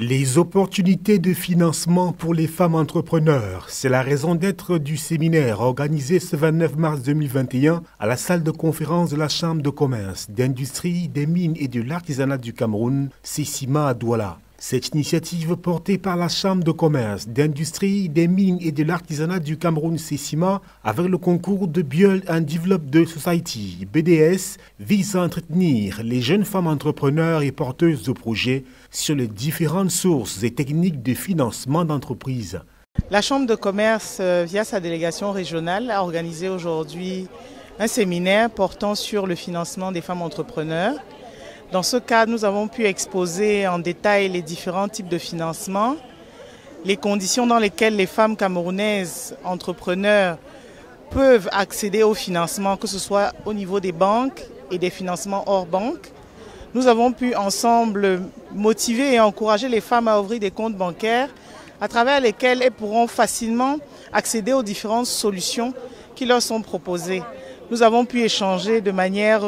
Les opportunités de financement pour les femmes entrepreneurs, c'est la raison d'être du séminaire organisé ce 29 mars 2021 à la salle de conférence de la Chambre de commerce, d'industrie, des mines et de l'artisanat du Cameroun, CECIMA à Douala. Cette initiative portée par la Chambre de commerce, d'industrie, des mines et de l'artisanat du Cameroun, CECIMA, avec le concours de Build and Develop the Society, BDS, vise à entretenir les jeunes femmes entrepreneurs et porteuses de projets sur les différentes sources et techniques de financement d'entreprises. La Chambre de commerce, via sa délégation régionale, a organisé aujourd'hui un séminaire portant sur le financement des femmes entrepreneurs. Dans ce cadre, nous avons pu exposer en détail les différents types de financement, les conditions dans lesquelles les femmes camerounaises entrepreneurs peuvent accéder au financement, que ce soit au niveau des banques et des financements hors banque. Nous avons pu ensemble motiver et encourager les femmes à ouvrir des comptes bancaires à travers lesquels elles pourront facilement accéder aux différentes solutions qui leur sont proposées. Nous avons pu échanger de manière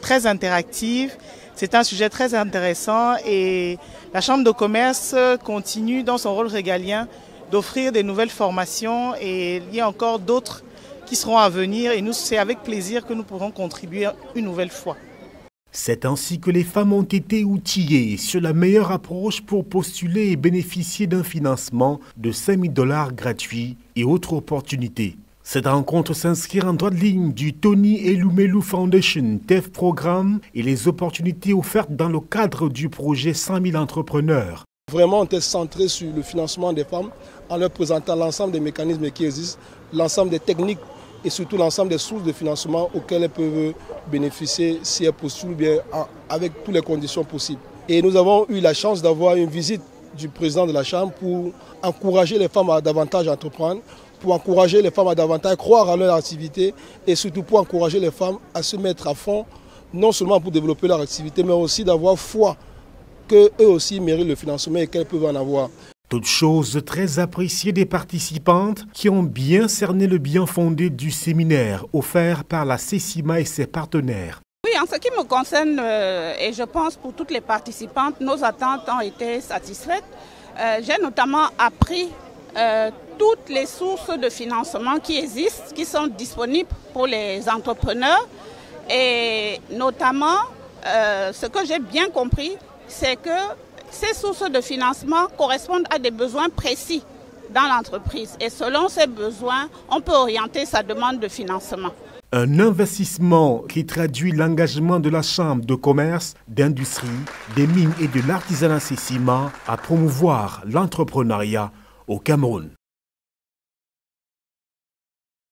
très interactive. C'est un sujet très intéressant et la Chambre de commerce continue dans son rôle régalien d'offrir des nouvelles formations et il y a encore d'autres qui seront à venir et nous, c'est avec plaisir que nous pourrons contribuer une nouvelle fois. C'est ainsi que les femmes ont été outillées sur la meilleure approche pour postuler et bénéficier d'un financement de 5 000 $ gratuits et autres opportunités. Cette rencontre s'inscrit en droite ligne du Tony Elumelu Foundation TEF Programme et les opportunités offertes dans le cadre du projet 100 000 entrepreneurs. Vraiment, on est centré sur le financement des femmes en leur présentant l'ensemble des mécanismes qui existent, l'ensemble des techniques et surtout l'ensemble des sources de financement auxquelles elles peuvent bénéficier si elles postulent bien avec toutes les conditions possibles. Et nous avons eu la chance d'avoir une visite du président de la Chambre pour encourager les femmes à davantage entreprendre, pour encourager les femmes à davantage croire à leur activité et surtout pour encourager les femmes à se mettre à fond, non seulement pour développer leur activité, mais aussi d'avoir foi qu'eux aussi méritent le financement et qu'elles peuvent en avoir. Toutes choses très appréciées des participantes qui ont bien cerné le bien fondé du séminaire offert par la CECIMA et ses partenaires. Oui, en ce qui me concerne, et je pense pour toutes les participantes, nos attentes ont été satisfaites. J'ai notamment appris toutes les sources de financement qui existent, qui sont disponibles pour les entrepreneurs. Et notamment, ce que j'ai bien compris, c'est que ces sources de financement correspondent à des besoins précis dans l'entreprise. Et selon ces besoins, on peut orienter sa demande de financement. Un investissement qui traduit l'engagement de la Chambre de commerce, d'industrie, des mines et de l'artisanat CECIMA à promouvoir l'entrepreneuriat au Cameroun.